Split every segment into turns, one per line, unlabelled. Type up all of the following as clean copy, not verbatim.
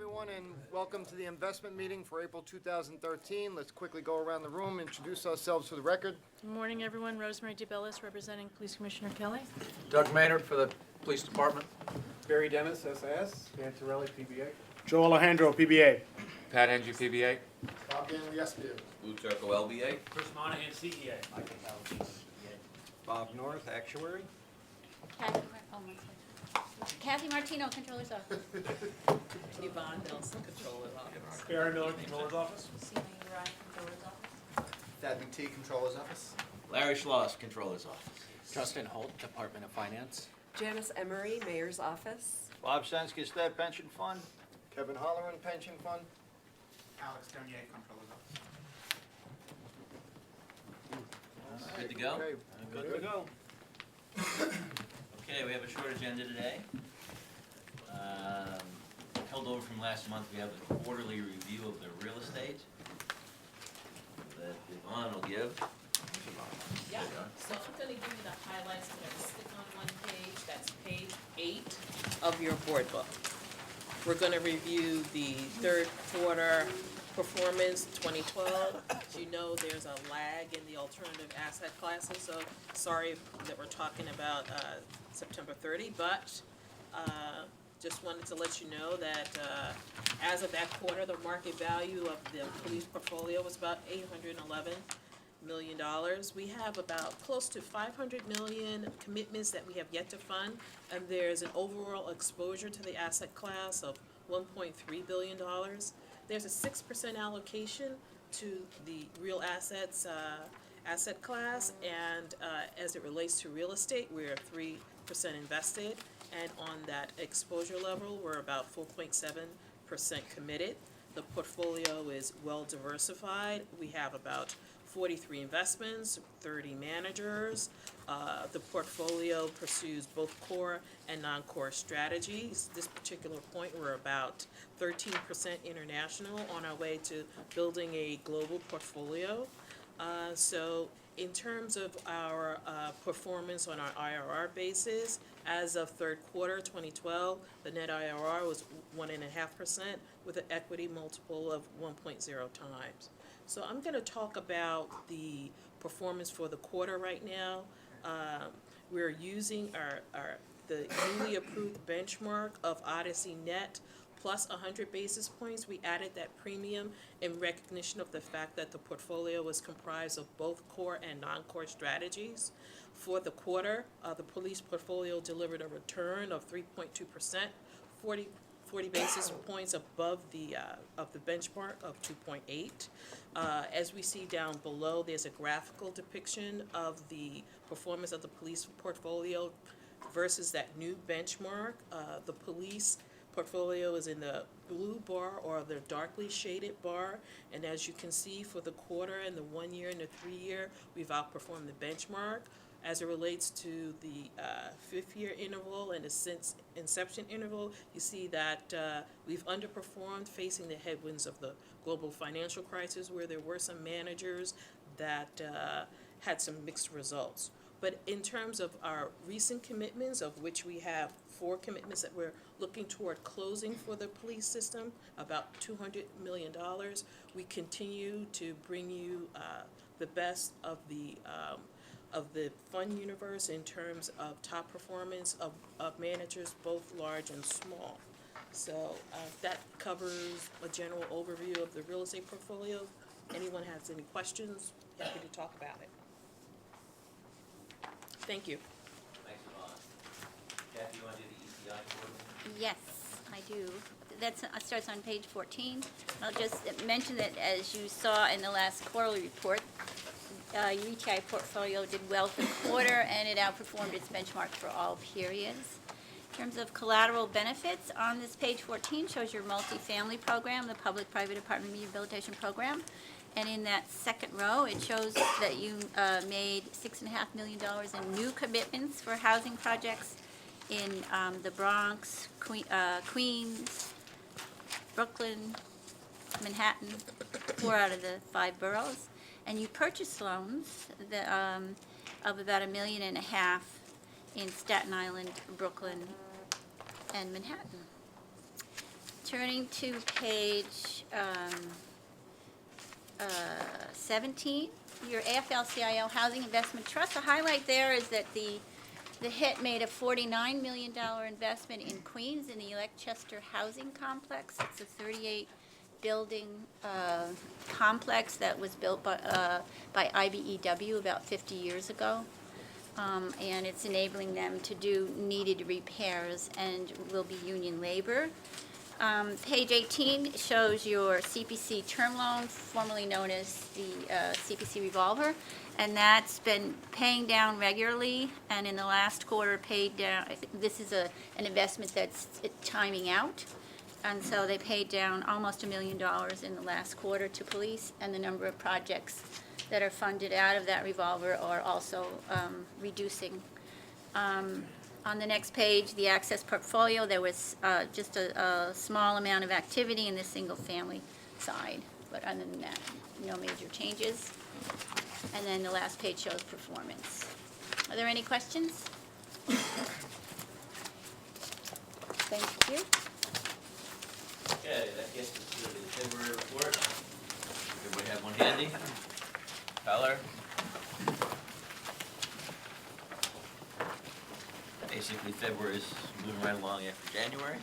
everyone, and welcome to the investment meeting for April 2013. Let's quickly go around the room, introduce ourselves for the record.
Good morning, everyone. Rosemary DeBellis, representing Police Commissioner Kelly.
Doug Maynard for the Police Department.
Barry Dennis, SAS. Dan Torelli, PBA.
Joe Alejandro, PBA.
Pat Engie, PBA.
Bob Ganley, SBA.
Lou Turco, LBA.
Chris Monahan, CEA.
Bob North, Actuary.
Kathy Martino, Controller's Office.
Yvonne Nelson, Controller's Office.
Barry Miller, Controller's Office.
Sina Uri, Controller's Office.
Thad McTee, Controller's Office.
Larry Schloss, Controller's Office.
Justin Holt, Department of Finance.
Janice Emery, Mayor's Office.
Bob Sensky, State Pension Fund.
Kevin Holleran, Pension Fund.
Alex Dernier, Controller's Office.
Good to go?
Okay,
Good to go.
Okay, we have a short agenda today. Held over from last month, we have the quarterly review of the real estate that Yvonne will give.
Yeah, so I'm gonna give you the highlights. I'm gonna stick on one page. That's page 8 of your board book. We're gonna review the third quarter performance 2012. As you know, there's a lag in the alternative asset classes, so sorry that we're talking about September 30, but just wanted to let you know that as of that quarter, the market value of the police portfolio was about $811 million. We have about close to 500 million commitments that we have yet to fund, and there's an overall exposure to the asset class of $1.3 billion. There's a 6% allocation to the real assets asset class, and as it relates to real estate, we're 3% invested, and on that exposure level, we're about 4.7% committed. The portfolio is well diversified. We have about 43 investments, 30 managers. The portfolio pursues both core and non-core strategies. This particular point, we're about 13% international, on our way to building a global portfolio. So in terms of our performance on our IRR basis, as of third quarter 2012, the net IRR was 1.5% with an equity multiple of 1.0 times. So I'm going to talk about the performance for the quarter right now. We're using the newly approved benchmark of Odyssey Net plus 100 basis points. We added that premium in recognition of the fact that the portfolio was comprised of both core and non-core strategies. For the quarter, the police portfolio delivered a return of 3.2%, 40 basis points above the benchmark of 2.8. As we see down below, there's a graphical depiction of the performance of the police portfolio versus that new benchmark. The police portfolio is in the blue bar or the darkly shaded bar, and as you can see, for the quarter and the 1 year and the 3 year, we've outperformed the benchmark. As it relates to the 5th year interval and the since inception interval, you see that we've underperformed facing the headwinds of the global financial crisis, where there were some managers that had some mixed results. But in terms of our recent commitments, of which we have 4 commitments that we're looking toward closing for the police system, about $200 million, we continue to bring you the best of the fund universe in terms of top performance of managers, both large and small. So that covers a general overview of the real estate portfolio. Anyone has any questions, happy to talk about it. Thank you.
Thanks, Yvonne. Kathy, you want to do the ECI quarterly?
Yes, I do. That starts on page 14. I'll just mention that, as you saw in the last quarterly report, your ETI portfolio did well for the quarter, and it outperformed its benchmark for all periods. In terms of collateral benefits, on this page 14 shows your multifamily program, the public-private apartment rehabilitation program. And in that second row, it shows that you made $6.5 million in new commitments for housing projects in the Bronx, Queens, Brooklyn, Manhattan, 4 out of the 5 boroughs. And you purchased loans of about $1.5 million in Staten Island, Brooklyn, and Manhattan. In Turning to page 17, your AFL-CIO Housing Investment Trust. The highlight there is that the HIT made a $49 million investment in Queens in the Electchester Housing Complex. It's a 38-building complex that was built by IBEW about 50 years ago. And it's enabling them to do needed repairs and will be union labor. Page 18 shows your CPC term loan, formerly known as the CPC revolver, and that's been paying down regularly, and in the last quarter paid down. I think this is an investment that's timing out, and so they paid down almost $1 million in the last quarter to police, and the number of projects that are funded out of that revolver are also reducing. On the next page, the Access portfolio, there was just a small amount of activity in the single-family side, but other than that, no major changes. And then the last page shows performance. Are there any questions? Thank you.
Okay, that gets us to the February report. Everybody have one handy? Tyler? Basically, February is moving right along after January.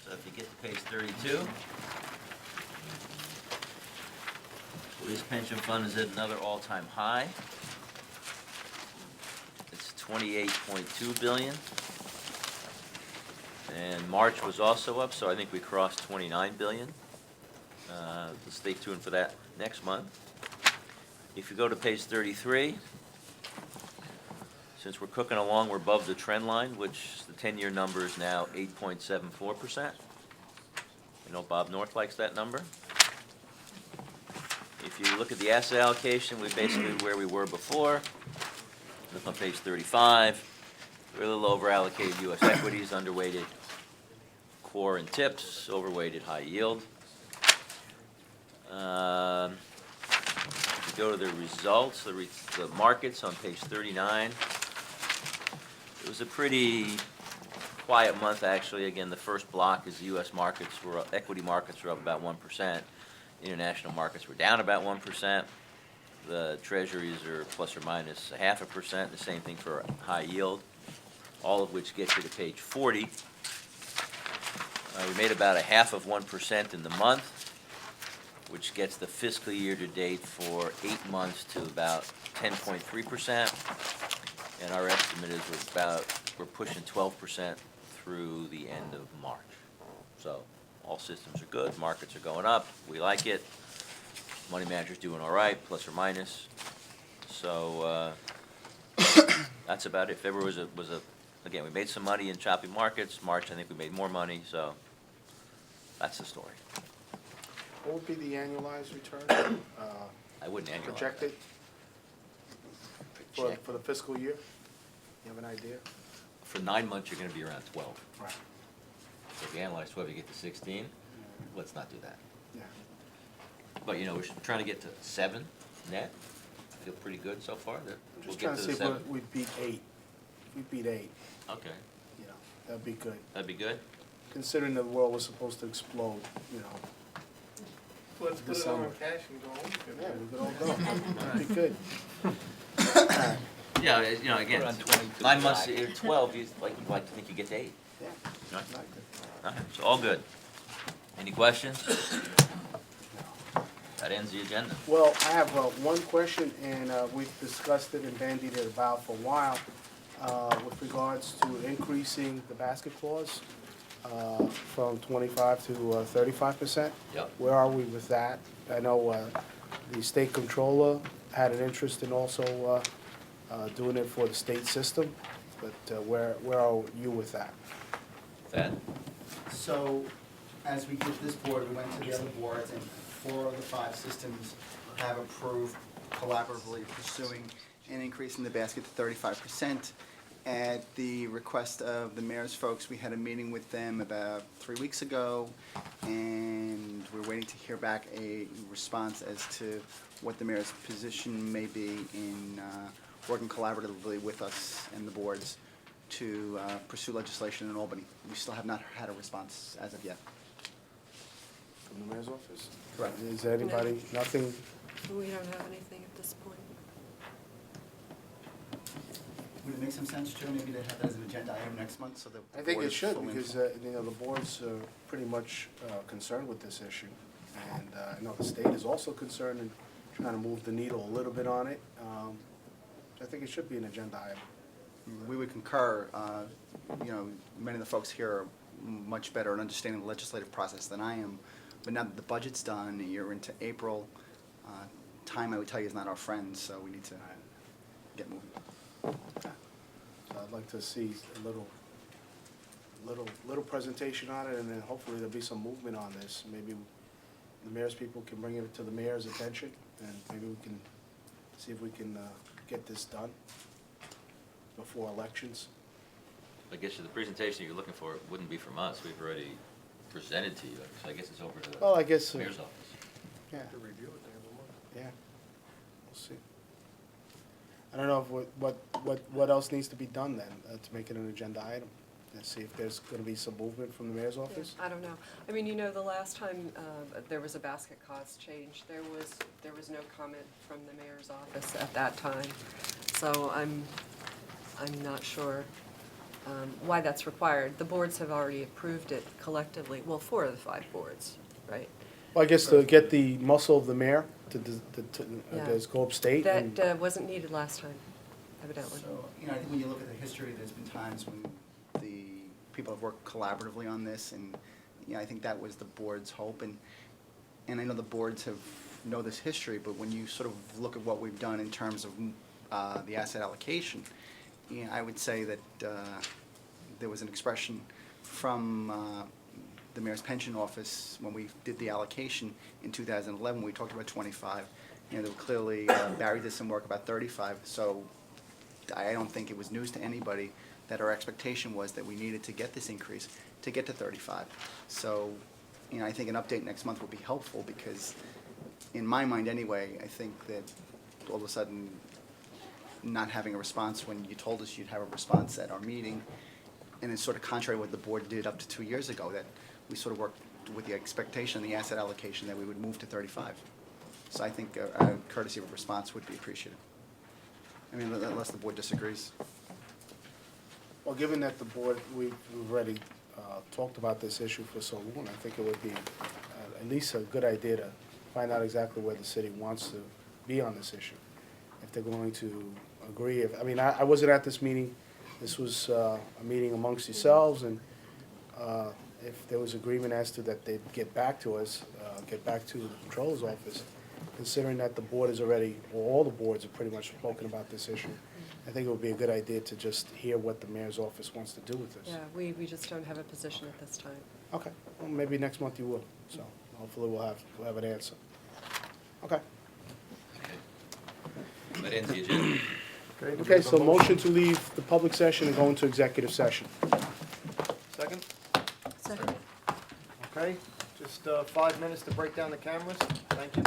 So if you get to page 32, police pension fund is at another all-time high. It's 28.2 billion. And March was also up, so I think we crossed 29 billion. Let's stay tuned for that next month. If you go to page 33, since we're cooking along, we're above the trend line, which the 10-year number is now 8.74%. I know Bob North likes that number. If you look at the asset allocation, we're basically where we were before. Look on page 35. We're a little over-allocated U.S. equities, underweighted core and tips, overweighted high yield. If you go to the results, the markets on page 39, it was a pretty quiet month, actually. Again, the first block is the U.S. markets were up, equity markets were up about 1%. International markets were down about 1%. The treasuries are plus or minus 0.5%. The same thing for high yield. All of which gets you to page 40. We made about 0.5% in the month, which gets the fiscal year to date for 8 months to about 10.3%. And our estimate is we're pushing 12% through the end of March. So all systems are good, markets are going up, we like it. Money manager's doing all right, plus or minus. So that's about it. February was a again, we made some money in choppy markets. March, I think we made more money, so that's the story.
What would be the annualized return
I wouldn't annualize that.
projected
Check.
for the fiscal year? You have an idea?
For 9 months, you're gonna be around 12.
Right.
So if you analyze 12, you get to 16. Let's not do that.
Yeah.
But, you know, we're trying to get to 7 net. I feel pretty good so far that
I'm
we'll
just
get
trying
to
to
the
see
7.
if we beat 8. If we beat 8,
Okay,
you know, that'd be good.
that'd be good.
Considering the world was supposed to explode, you know.
Let's
put it all in
cash and go home.
Yeah, we could all go. That'd be good.
Yeah, you know, again,
We're on 22
9 months,
July.
12, you'd like to think you get to 8.
Yeah.
Right.
Like it.
All right, so all good. Any questions? That ends the agenda.
Well, I have one question, and we've discussed it and bandied it about for a while, with regards to increasing the basket clause from 25 to 35%.
Yep.
Where are we with that? I know the state controller had an interest in also doing it for the state system, but where are you with that?
Thad?
So, as we did this board, we went to the other boards, and 4 of the 5 systems have approved collaboratively pursuing an increase in the basket to 35%. At the request of the mayor's folks, we had a meeting with them about 3 weeks ago, and we're waiting to hear back a response as to what the mayor's position may be in working collaboratively with us and the boards to pursue legislation in Albany. We still have not had a response as of yet.
from the mayor's office?
Correct.
Is there anybody, nothing?
We don't have anything at this point.
Would it make some sense, Joe, maybe to have that as an agenda item next month, so that the
I think
board
it
is
should,
fully
because,
informed?
the board's pretty much concerned with this issue. And I know the state is also concerned and trying to move the needle a little bit on it. I think it should be an agenda item.
We would concur, many of the folks here are much better at understanding the legislative process than I am. But now that the budget's done, you're into April, time, I would tell you, is not our friend, so we need to get moving.
So I'd like to see a little presentation on it, and then hopefully there'll be some movement on this. Maybe the mayor's people can bring it to the mayor's attention, and maybe we can see if we can get this done before elections.
I guess the presentation you're looking for wouldn't be from us, we've already presented to you, so I guess it's over to
Well, I guess,
the mayor's office.
yeah. Yeah, we'll see. I don't know if what else needs to be done then, to make it an agenda item? And see if there's gonna be some movement from the mayor's office?
I don't know. I mean, the last time there was a basket cost change, there was no comment from the mayor's office at that time. So I'm not sure why that's required. The boards have already approved it collectively, well, 4 of the 5 boards, right?
Well, I guess to get the muscle of the mayor to, I
Yeah.
guess, go upstate and.
That wasn't needed last time, evidently.
So, I think when you look at the history, there's been times when the people have worked collaboratively on this, and, I think that was the board's hope, and I know the boards know this history, but when you sort of look at what we've done in terms of the asset allocation, I would say that there was an expression from the mayor's pension office when we did the allocation in 2011, we talked about 25. There were clearly, Barry did some work about 35, so I don't think it was news to anybody that our expectation was that we needed to get this increase to get to 35. So, I think an update next month would be helpful, because in my mind anyway, I think that all of a sudden not having a response when you told us you'd have a response at our meeting, and it's sort of contrary to what the board did up to 2 years ago, that we sort of worked with the expectation, the asset allocation, that we would move to 35. So I think a courtesy of a response would be appreciated. I mean, unless the board disagrees.
Well, given that the board, we've already talked about this issue for so long, I think it would be at least a good idea to find out exactly where the city wants to be on this issue. If they're going to agree, I wasn't at this meeting, this was a meeting amongst yourselves, and if there was agreement as to that they'd get back to us, get back to the controller's office, considering that the board is already, or all the boards have pretty much spoken about this issue, I think it would be a good idea to just hear what the mayor's office wants to do with this.
Yeah, we just don't have a position at this time.
Okay, well, maybe next month you will, so hopefully we'll have an answer. Okay.
That ends the agenda.
Okay, so motion to leave the public session and go into executive session.
Second?
Second.
Okay, just 5 minutes to break down the cameras. Thank you.